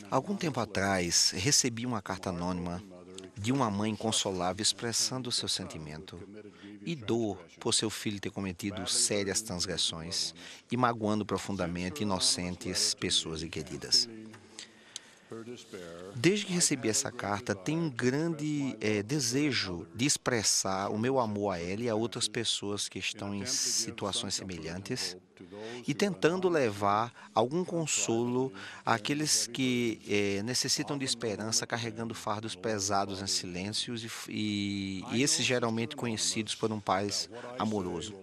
Algum tempo atrás, recebi uma carta anônima de uma mãe inconsolável expressando seu sentimento e dor por seu filho ter cometido sérias transgressões e magoando profundamente inocentes pessoas e queridas. Desde que recebi essa carta, tenho um grande desejo de expressar o meu amor a ela e a outras pessoas que estão em situações semelhantes e tentando levar algum consolo àqueles que necessitam de esperança, carregando fardos pesados em silêncios e esses geralmente conhecidos por um pai amoroso.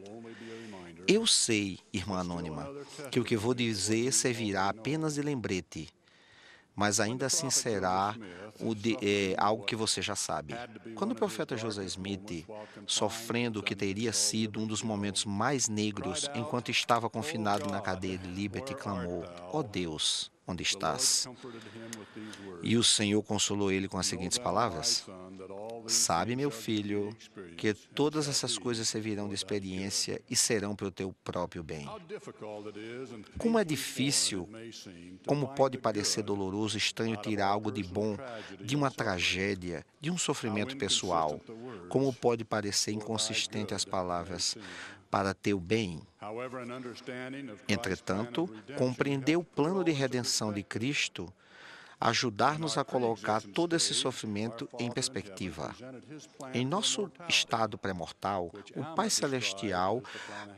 Eu sei, irmã anônima, que o que vou dizer servirá apenas de lembrete, mas ainda assim será algo que você já sabe. Quando o profeta José Smith, sofrendo o que teria sido um dos momentos mais negros, enquanto estava confinado na cadeia de Liberty, clamou: "Ó Deus, onde estás?" E o Senhor consolou ele com as seguintes palavras: "Sabe, meu filho, que todas essas coisas servirão de experiência e serão para o teu próprio bem." Como é difícil, como pode parecer doloroso e estranho tirar algo de bom de uma tragédia, de um sofrimento pessoal. Como pode parecer inconsistente as palavras "para teu bem." Entretanto, compreender o plano de redenção de Cristo ajudar-nos a colocar todo esse sofrimento em perspectiva. Em nosso estado pré-mortal, o Pai Celestial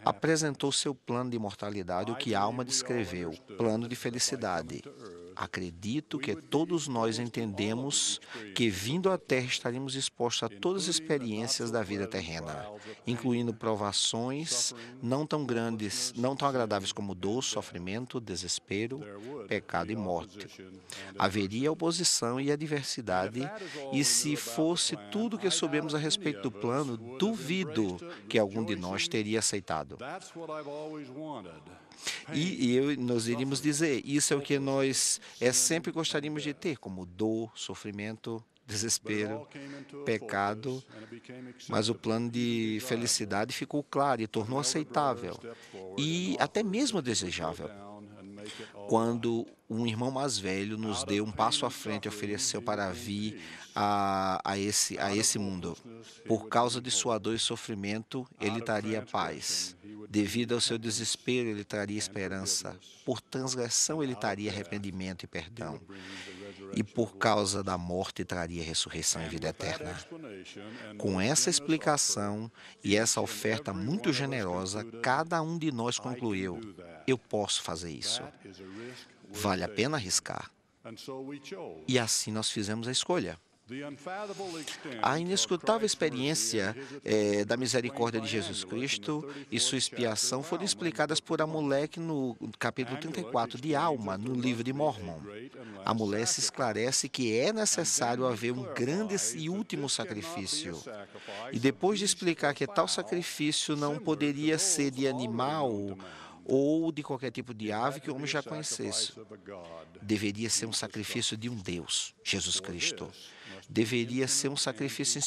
apresentou seu plano de imortalidade, o que a alma descreveu, plano de felicidade. Acredito que todos nós entendemos que, vindo à Terra, estaremos expostos a todas as experiências da vida terrena, incluindo provações não tão grandes, não tão agradáveis como dor, sofrimento, desespero, pecado e morte. Haveria oposição e adversidade, e se fosse tudo o que soubemos a respeito do plano, duvido que algum de nós teria aceitado. Nós iríamos dizer, isso é o que nós sempre gostaríamos de ter, como dor, sofrimento, desespero, pecado, mas o plano de felicidade ficou claro e tornou aceitável e até mesmo desejável. Quando um irmão mais velho nos deu um passo à frente e ofereceu para vir a esse mundo. Por causa de sua dor e sofrimento, ele traria paz. Devido ao seu desespero, ele traria esperança. Por transgressão, ele traria arrependimento e perdão. E por causa da morte, traria ressurreição e vida eterna. Com essa explicação e essa oferta muito generosa, cada um de nós concluiu: eu posso fazer isso. Vale a pena arriscar. E assim nós fizemos a escolha. A inescrutável experiência da misericórdia de Jesus Cristo e sua expiação foram explicadas por Amulek no capítulo 34 de Alma, no livro de Mormon. Amulek se esclarece que é necessário haver um grande e último sacrifício. E depois de explicar que tal sacrifício não poderia ser de animal ou de qualquer tipo de ave que o homem já conhecesse, deveria ser um sacrifício de um Deus, Jesus Cristo. Deveria ser um sacrifício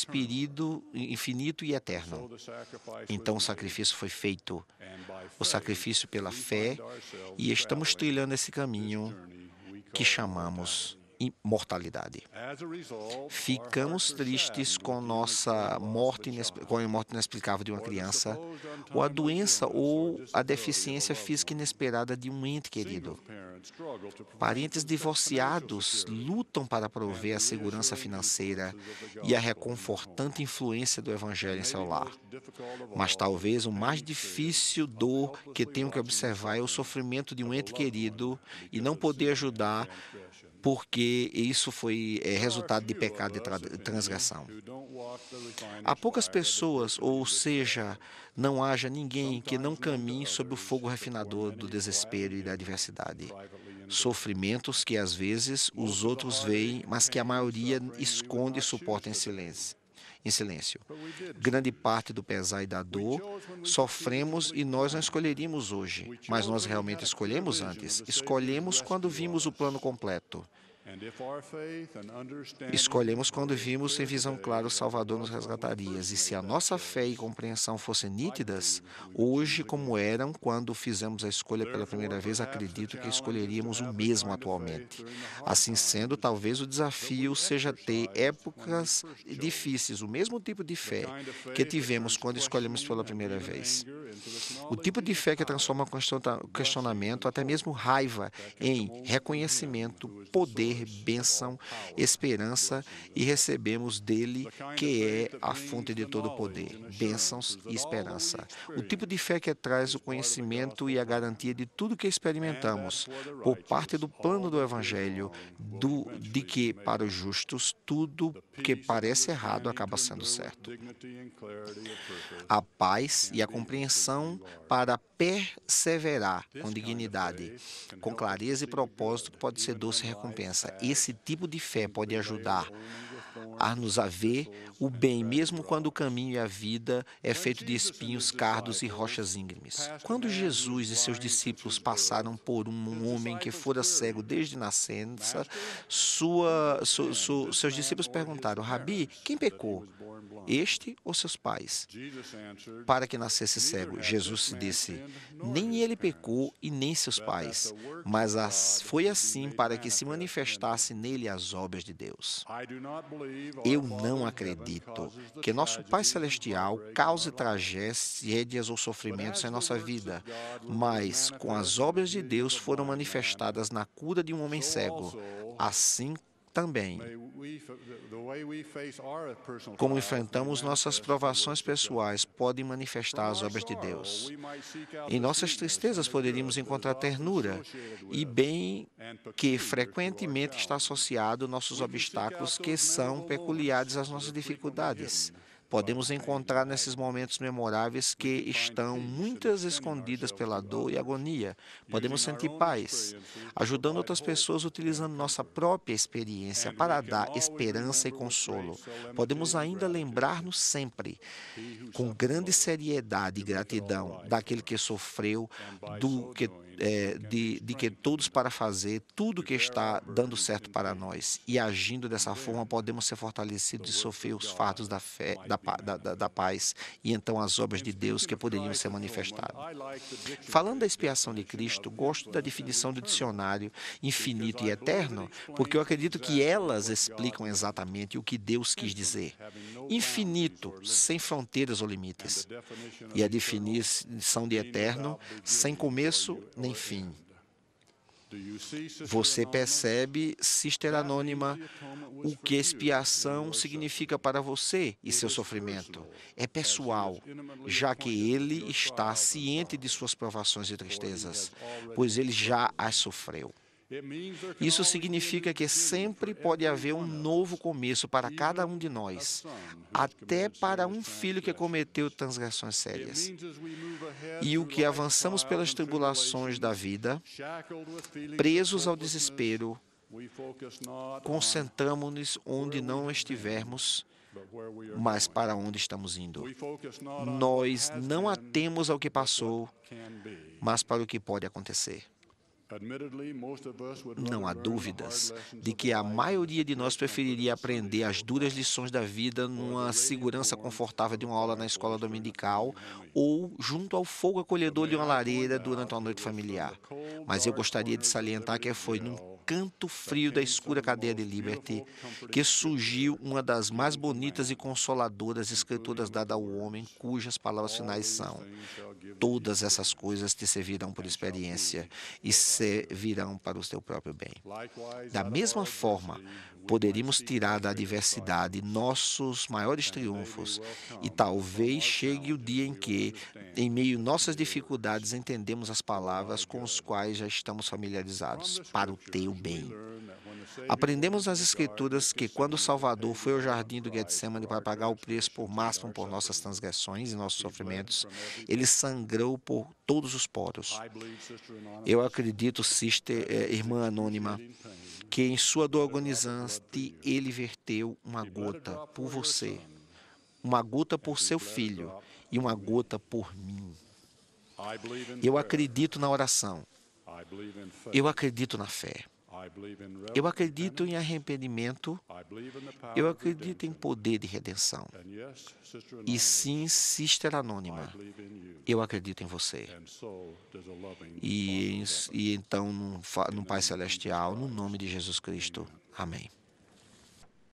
infinito e eterno. Então o sacrifício foi feito, o sacrifício pela fé, e estamos trilhando esse caminho que chamamos imortalidade. Ficamos tristes com a morte inexplicável de uma criança, ou a doença ou a deficiência física inesperada de um ente querido. Parentes divorciados lutam para prover a segurança financeira e a reconfortante influência do Evangelho em seu lar. Mas talvez o mais difícil dor que tenho que observar é o sofrimento de um ente querido e não poder ajudar, porque isso foi resultado de pecado e transgressão. Há poucas pessoas, ou seja, não haja ninguém que não caminhe sob o fogo refinador do desespero e da adversidade. Sofrimentos que às vezes os outros veem, mas que a maioria esconde e suporta em silêncio. Grande parte do pesar e da dor sofremos e nós não escolheríamos hoje, mas nós realmente escolhemos antes. Escolhemos quando vimos o plano completo. Escolhemos quando vimos em visão clara o Salvador nos resgataria. E se a nossa fé e compreensão fossem nítidas, hoje, como eram quando fizemos a escolha pela primeira vez, acredito que escolheríamos o mesmo atualmente. Assim sendo, talvez o desafio seja ter épocas difíceis, o mesmo tipo de fé que tivemos quando escolhemos pela primeira vez. O tipo de fé que transforma questionamento, até mesmo raiva, em reconhecimento, poder, bênção, esperança, e recebemos dele, que é a fonte de todo poder, bênçãos e esperança. O tipo de fé que traz o conhecimento e a garantia de tudo que experimentamos, por parte do plano do Evangelho, de que, para os justos, tudo que parece errado acaba sendo certo. A paz e a compreensão para perseverar com dignidade, com clareza e propósito, que pode ser doce recompensa. Esse tipo de fé pode ajudar a nos ver o bem, mesmo quando o caminho e a vida é feito de espinhos, cardos e rochas íngremes. Quando Jesus e seus discípulos passaram por um homem que fora cego desde nascença, seus discípulos perguntaram: Rabi, quem pecou, este ou seus pais, para que nascesse cego? Jesus disse: nem ele pecou e nem seus pais, mas foi assim para que se manifestasse nele as obras de Deus. Eu não acredito que nosso Pai Celestial cause tragédias ou sofrimentos em nossa vida, mas com as obras de Deus foram manifestadas na cura de um homem cego. Assim também, como enfrentamos nossas provações pessoais, podem manifestar as obras de Deus. Em nossas tristezas poderíamos encontrar ternura, e bem que frequentemente está associado nossos obstáculos, que são peculiares às nossas dificuldades. Podemos encontrar nesses momentos memoráveis que estão muitas escondidas pela dor e agonia. Podemos sentir paz, ajudando outras pessoas utilizando nossa própria experiência para dar esperança e consolo. Podemos ainda lembrar-nos sempre, com grande seriedade e gratidão, daquele que sofreu, de que todos para fazer tudo que está dando certo para nós. E agindo dessa forma, podemos ser fortalecidos e sofrer os fardos da fé, da paz, e então as obras de Deus que poderiam ser manifestadas. Falando da expiação de Cristo, gosto da definição do dicionário infinito e eterno, porque eu acredito que elas explicam exatamente o que Deus quis dizer. Infinito, sem fronteiras ou limites. E a definição de eterno, sem começo nem fim. Você percebe, Sister Anônima, o que expiação significa para você e seu sofrimento? É pessoal, já que ele está ciente de suas provações e tristezas, pois ele já as sofreu. Isso significa que sempre pode haver um novo começo para cada um de nós, até para um filho que cometeu transgressões sérias. E o que avançamos pelas tribulações da vida, presos ao desespero, concentramos-nos onde não estivermos, mas para onde estamos indo. Nós não atemos ao que passou, mas para o que pode acontecer. Não há dúvidas de que a maioria de nós preferiria aprender as duras lições da vida numa segurança confortável de uma aula na escola dominical ou junto ao fogo acolhedor de uma lareira durante uma noite familiar. Mas eu gostaria de salientar que foi num canto frio da escura cadeia de Liberty que surgiu uma das mais bonitas e consoladoras escrituras dadas ao homem, cujas palavras finais são: todas essas coisas te servirão por experiência e servirão para o teu próprio bem. Da mesma forma, poderíamos tirar da adversidade nossos maiores triunfos, e talvez chegue o dia em que, em meio a nossas dificuldades, entendemos as palavras com as quais já estamos familiarizados: para o teu bem. Aprendemos nas Escrituras que quando o Salvador foi ao jardim do Getsemane para pagar o preço por máximo por nossas transgressões e nossos sofrimentos, ele sangrou por todos os poros. Eu acredito, irmã anônima, que em sua dor agonizante ele verteu uma gota por você, uma gota por seu filho e uma gota por mim. Eu acredito na oração. Eu acredito na fé. Eu acredito em arrependimento. Eu acredito em poder de redenção. E sim, Sister Anônima, eu acredito em você. E então, no Pai Celestial, no nome de Jesus Cristo. Amém.